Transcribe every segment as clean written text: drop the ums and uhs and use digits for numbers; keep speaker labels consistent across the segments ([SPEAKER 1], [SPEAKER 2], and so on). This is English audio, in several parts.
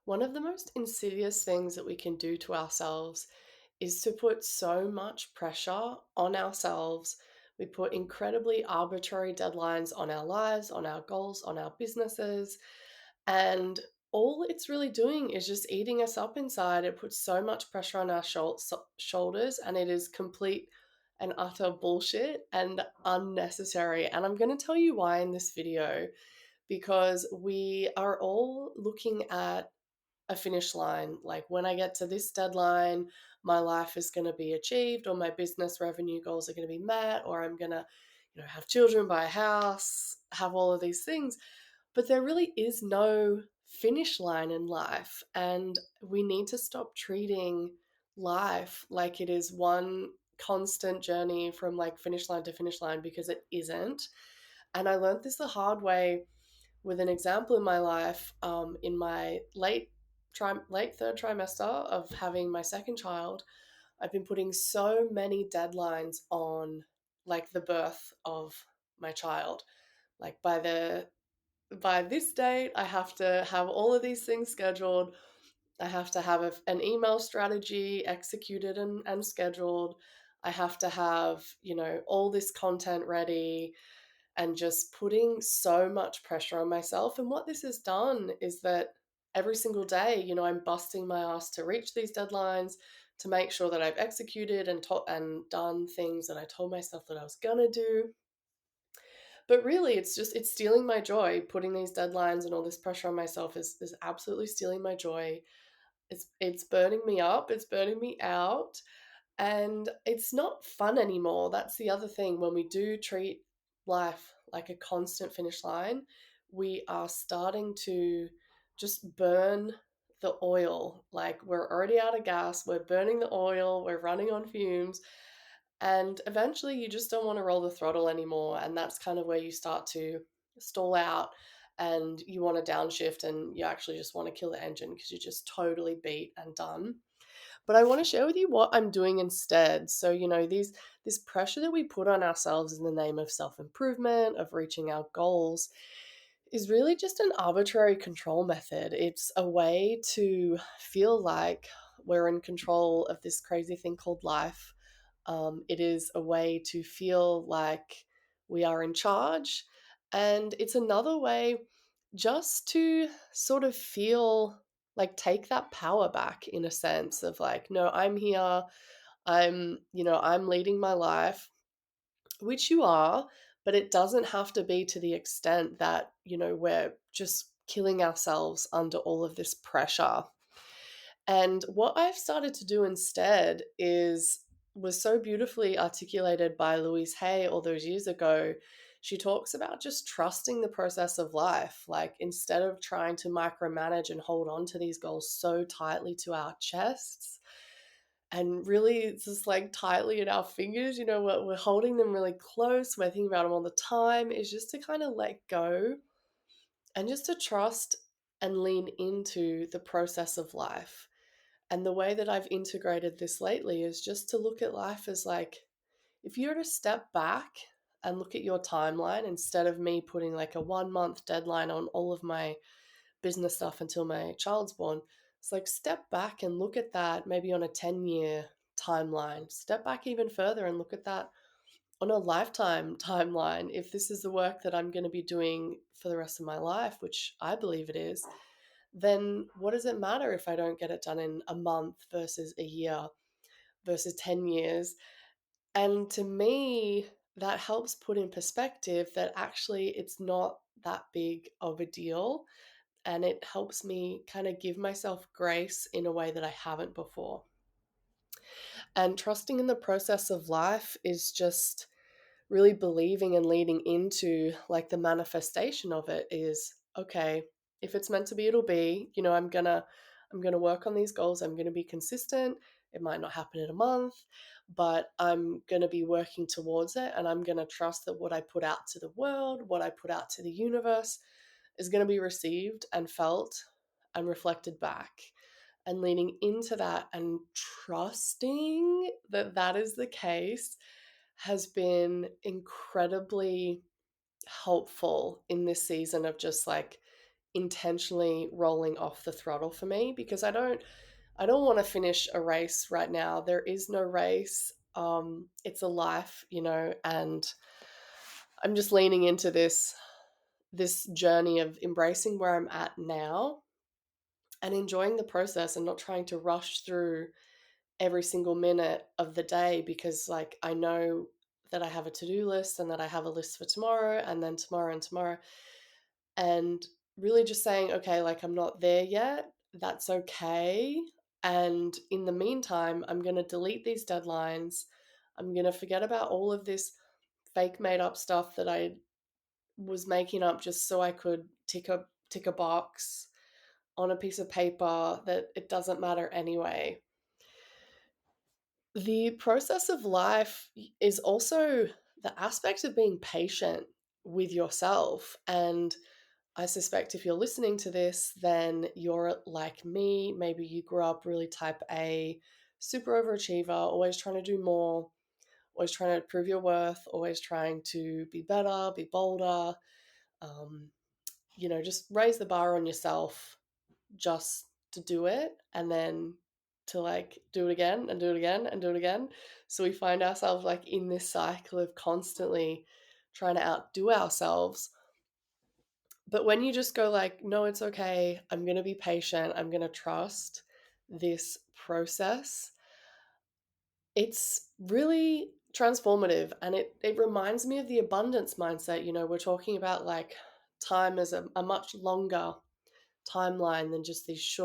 [SPEAKER 1] One of the most insidious things that we can do to ourselves is to put so much pressure on ourselves. We put incredibly arbitrary deadlines on our lives, on our goals, on our businesses, and all it's really doing is just eating us up inside. It puts so much pressure on our shoulders, and it is complete and utter bullshit and unnecessary. And I'm going to tell you why in this video, because we are all looking at a finish line. Like, when I get to this deadline, my life is going to be achieved, or my business revenue goals are going to be met, or I'm going to, have children, buy a house, have all of these things. But there really is no finish line in life. And we need to stop treating life like it is one constant journey from like finish line to finish line, because it isn't. And I learned this the hard way with an example in my life, in my late third trimester of having my second child. I've been putting so many deadlines on like the birth of my child. Like, by this date, I have to have all of these things scheduled. I have to have an email strategy executed and scheduled. I have to have, all this content ready, and just putting so much pressure on myself. And what this has done is that every single day, I'm busting my ass to reach these deadlines, to make sure that I've executed and done things that I told myself that I was going to do. But really, it's stealing my joy. Putting these deadlines and all this pressure on myself is absolutely stealing my joy. It's burning me up, it's burning me out, and it's not fun anymore. That's the other thing. When we do treat life like a constant finish line, we are starting to just burn the oil. Like, we're already out of gas, we're burning the oil, we're running on fumes, and eventually you just don't want to roll the throttle anymore. And that's kind of where you start to stall out, and you want to downshift, and you actually just want to kill the engine because you're just totally beat and done. But I want to share with you what I'm doing instead. So, this pressure that we put on ourselves in the name of self-improvement, of reaching our goals, is really just an arbitrary control method. It's a way to feel like we're in control of this crazy thing called life. It is a way to feel like we are in charge. And it's another way just to sort of feel like take that power back, in a sense of like, no, I'm here. I'm leading my life, which you are, but it doesn't have to be to the extent that, we're just killing ourselves under all of this pressure. And what I've started to do instead is was so beautifully articulated by Louise Hay all those years ago. She talks about just trusting the process of life. Like, instead of trying to micromanage and hold on to these goals so tightly to our chests, and really it's just like tightly in our fingers, we're holding them really close, we're thinking about them all the time, is just to kind of let go and just to trust and lean into the process of life. And the way that I've integrated this lately is just to look at life as like, if you were to step back and look at your timeline, instead of me putting like a 1 month deadline on all of my business stuff until my child's born, it's like, step back and look at that maybe on a 10-year timeline. Step back even further and look at that on a lifetime timeline. If this is the work that I'm going to be doing for the rest of my life, which I believe it is, then what does it matter if I don't get it done in a month versus a year versus 10 years? And to me, that helps put in perspective that actually it's not that big of a deal. And it helps me kind of give myself grace in a way that I haven't before. And trusting in the process of life is just really believing and leading into like the manifestation of it is, okay, if it's meant to be, it'll be. I'm going to work on these goals. I'm going to be consistent. It might not happen in a month, but I'm going to be working towards it, and I'm going to trust that what I put out to the world, what I put out to the universe, is going to be received and felt and reflected back. And leaning into that and trusting that that is the case has been incredibly helpful in this season of just like intentionally rolling off the throttle for me, because I don't want to finish a race right now. There is no race. It's a life, and I'm just leaning into this journey of embracing where I'm at now and enjoying the process and not trying to rush through every single minute of the day, because like I know that I have a to-do list and that I have a list for tomorrow and then tomorrow and tomorrow, and really just saying, okay, like I'm not there yet. That's okay. And in the meantime, I'm going to delete these deadlines. I'm going to forget about all of this fake made up stuff that I was making up just so I could tick a box on a piece of paper that it doesn't matter anyway. The process of life is also the aspect of being patient with yourself. And I suspect if you're listening to this, then you're like me. Maybe you grew up really type A, super overachiever, always trying to do more, always trying to prove your worth, always trying to be better, be bolder, um, just raise the bar on yourself just to do it, and then to like do it again and do it again and do it again. So we find ourselves like in this cycle of constantly trying to outdo ourselves. But when you just go like, no, it's okay, I'm going to be patient, I'm going to trust this process, it's really transformative. And it reminds me of the abundance mindset. We're talking about like time as a much longer timeline than just these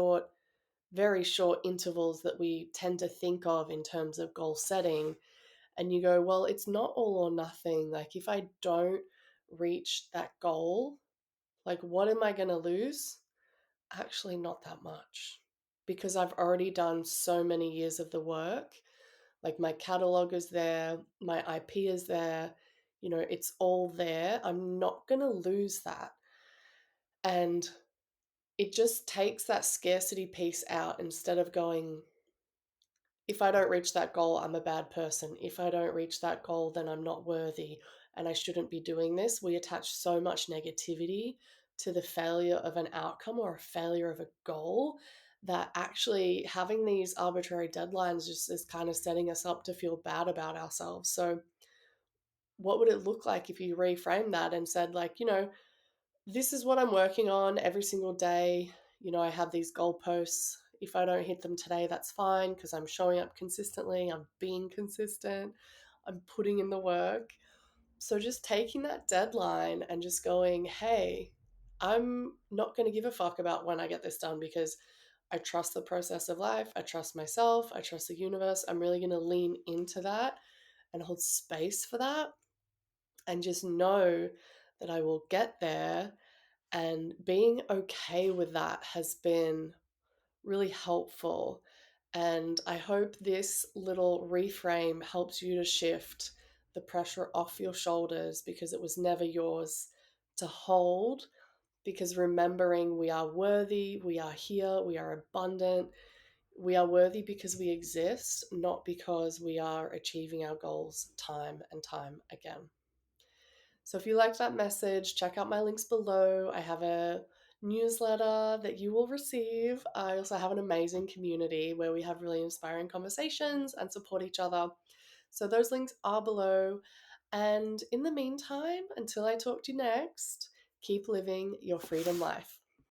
[SPEAKER 1] very short intervals that we tend to think of in terms of goal setting. And you go, well, it's not all or nothing. Like, if I don't reach that goal, like, what am I going to lose? Actually, not that much, because I've already done so many years of the work. Like, my catalog is there, my IP is there, it's all there. I'm not going to lose that. And it just takes that scarcity piece out. Instead of going, if I don't reach that goal, I'm a bad person. If I don't reach that goal, then I'm not worthy and I shouldn't be doing this. We attach so much negativity to the failure of an outcome or a failure of a goal, that actually having these arbitrary deadlines just is kind of setting us up to feel bad about ourselves. So, what would it look like if you reframe that and said, like, this is what I'm working on every single day. I have these goalposts. If I don't hit them today, that's fine, because I'm showing up consistently, I'm being consistent, I'm putting in the work. So just taking that deadline and just going, hey, I'm not going to give a fuck about when I get this done, because I trust the process of life. I trust myself. I trust the universe. I'm really going to lean into that and hold space for that, and just know that I will get there. And being okay with that has been really helpful. And I hope this little reframe helps you to shift the pressure off your shoulders, because it was never yours to hold. Because remembering we are worthy, we are here, we are abundant, we are worthy because we exist, not because we are achieving our goals time and time again. So if you liked that message, check out my links below. I have a newsletter that you will receive. I also have an amazing community where we have really inspiring conversations and support each other. So those links are below. And in the meantime, until I talk to you next, keep living your freedom life.